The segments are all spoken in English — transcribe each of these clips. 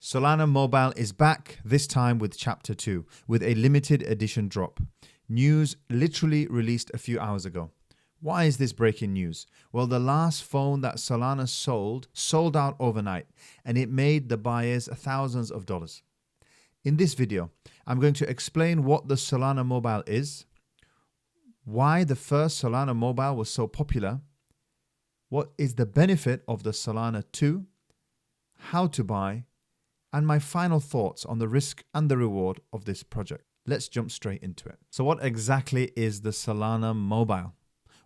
Solana Mobile is back, this time with Chapter 2, with a limited edition drop. News literally released a few hours ago. Why is this breaking news? Well, the last phone that Solana sold out overnight, and it made the buyers thousands of dollars. In this video, I'm going to explain what the Solana Mobile is, why the first Solana Mobile was so popular, what is the benefit of the Solana 2, how to buy, and my final thoughts on the risk and the reward of this project. Let's jump straight into it. So what exactly is the Solana Mobile?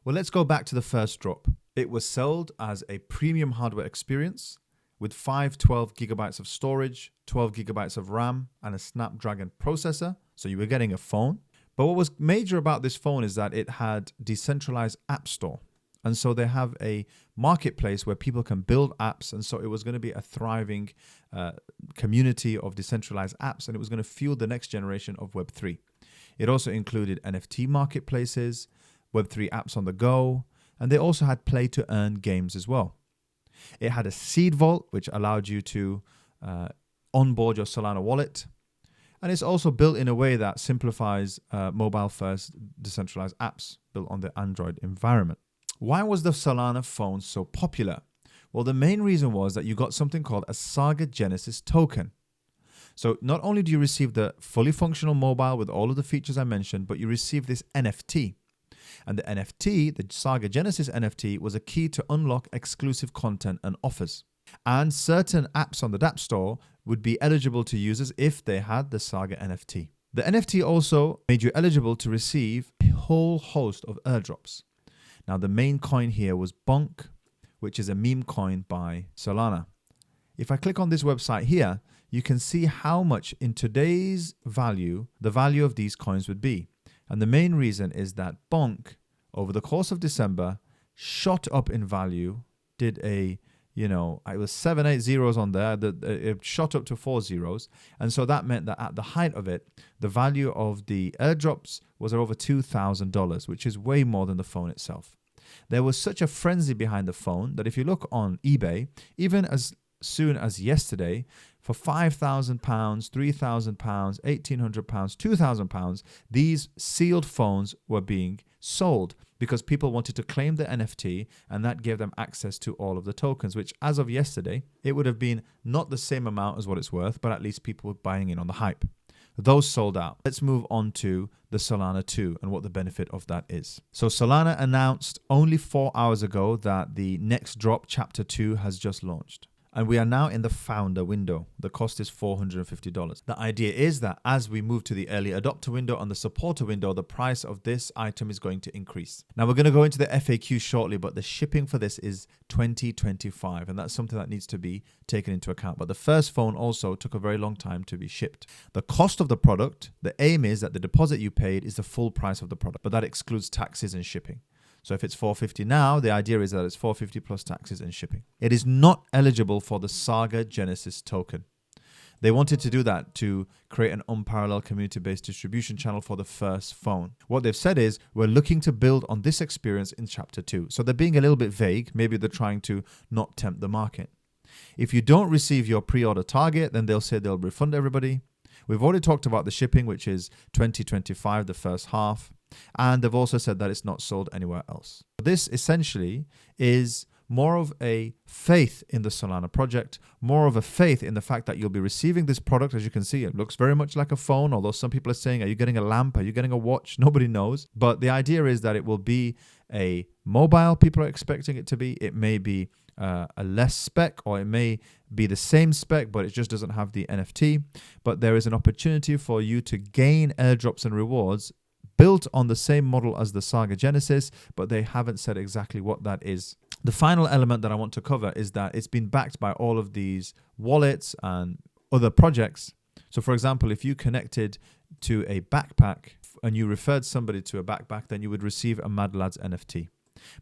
Well, let's go back to the first drop. It was sold as a premium hardware experience with 512 gigabytes of storage, 12 gigabytes of RAM, and a Snapdragon processor. So you were getting a phone. But what was major about this phone is that it had decentralized app store. And so they have a marketplace where people can build apps. And so it was going to be a thriving community of decentralized apps. And it was going to fuel the next generation of Web3. It also included NFT marketplaces, Web3 apps on the go. And they also had play to earn games as well. It had a seed vault, which allowed you to onboard your Solana wallet. And it's also built in a way that simplifies mobile first decentralized apps built on the Android environment. Why was the Solana phone so popular? Well, the main reason was that you got something called a Saga Genesis token. So not only do you receive the fully functional mobile with all of the features I mentioned, but you receive this NFT. And the NFT, the Saga Genesis NFT, was a key to unlock exclusive content and offers. And certain apps on the App Store would be eligible to users if they had the Saga NFT. The NFT also made you eligible to receive a whole host of airdrops. Now, the main coin here was Bonk, which is a meme coin by Solana. If I click on this website here, you can see how much in today's value, the value of these coins would be. And the main reason is that Bonk, over the course of December, shot up in value, did a, it was 7, 8 zeros on there. It shot up to 4 zeros. And so that meant that at the height of it, the value of the airdrops was over $2,000, which is way more than the phone itself. There was such a frenzy behind the phone that if you look on eBay, even as soon as yesterday, for £5,000, £3,000, £1,800, £2,000, these sealed phones were being sold because people wanted to claim the NFT, and that gave them access to all of the tokens, which as of yesterday, it would have been not the same amount as what it's worth, but at least people were buying in on the hype. Those sold out. Let's move on to the Solana 2 and what the benefit of that is. So Solana announced only 4 hours ago that the next drop, Chapter 2, has just launched. And we are now in the founder window. The cost is $450. The idea is that as we move to the early adopter window and the supporter window, the price of this item is going to increase. Now we're going to go into the FAQ shortly, but the shipping for this is 2025. And that's something that needs to be taken into account. But the first phone also took a very long time to be shipped. The cost of the product, the aim is that the deposit you paid is the full price of the product, but that excludes taxes and shipping. So if it's $450 now, the idea is that it's $450 plus taxes and shipping. It is not eligible for the Saga Genesis token. They wanted to do that to create an unparalleled community-based distribution channel for the first phone. What they've said is, we're looking to build on this experience in Chapter 2. So they're being a little bit vague. Maybe they're trying to not tempt the market. If you don't receive your pre-order target, then they'll say they'll refund everybody. We've already talked about the shipping, which is 2025, the first half. And they've also said that it's not sold anywhere else. This essentially is more of a faith in the Solana project, more of a faith in the fact that you'll be receiving this product. As you can see, it looks very much like a phone, although some people are saying, are you getting a lamp? Are you getting a watch? Nobody knows. But the idea is that it will be a mobile. People are expecting it to be. It may be a less spec, or it may be the same spec, but it just doesn't have the NFT. But there is an opportunity for you to gain airdrops and rewards built on the same model as the Saga Genesis, but they haven't said exactly what that is. The final element that I want to cover is that it's been backed by all of these wallets and other projects. So for example, if you connected to a backpack and you referred somebody to a backpack, then you would receive a Mad Lads NFT.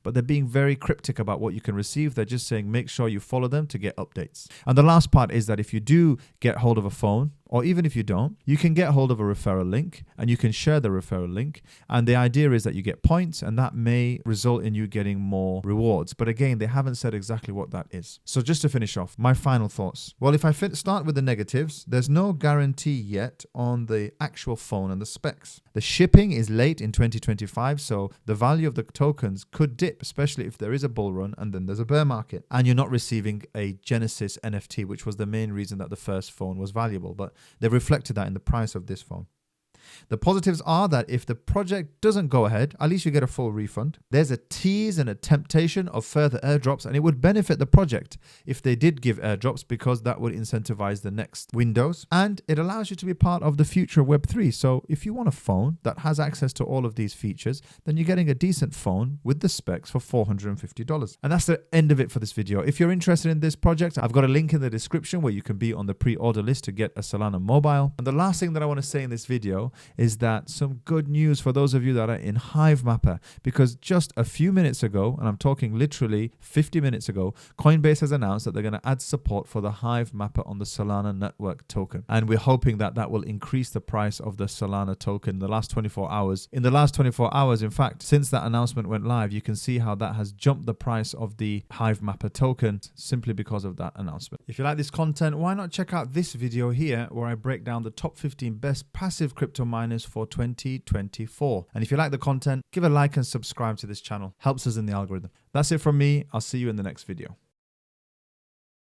But they're being very cryptic about what you can receive. They're just saying make sure you follow them to get updates. And the last part is that if you do get hold of a phone or even if you don't, you can get hold of a referral link and you can share the referral link. And the idea is that you get points and that may result in you getting more rewards. But again, they haven't said exactly what that is. So just to finish off, my final thoughts. Well, if I start with the negatives, there's no guarantee yet on the actual phone and the specs. The shipping is late in 2025, so the value of the tokens could dip, especially if there is a bull run and then there's a bear market. And you're not receiving a Genesis NFT, which was the main reason that the first phone was valuable. But they've reflected that in the price of this phone. The positives are that if the project doesn't go ahead, at least you get a full refund. There's a tease and a temptation of further airdrops, and it would benefit the project if they did give airdrops because that would incentivize the next windows. And it allows you to be part of the future of Web3. So if you want a phone that has access to all of these features, then you're getting a decent phone with the specs for $450. And that's the end of it for this video. If you're interested in this project, I've got a link in the description where you can be on the pre-order list to get a Solana Mobile. And the last thing that I want to say in this video is that some good news for those of you that are in Hivemapper, because just a few minutes ago, and I'm talking literally 50 minutes ago, Coinbase has announced that they're going to add support for the Hivemapper on the Solana network token. And we're hoping that that will increase the price of the Solana token in the last 24 hours. In the last 24 hours, in fact, since that announcement went live, you can see how that has jumped the price of the Hivemapper token simply because of that announcement. If you like this content, why not check out this video here where I break down the top 15 best passive crypto miners for 2024. And if you like the content, give a like and subscribe to this channel. Helps us in the algorithm. That's it from me. I'll see you in the next video.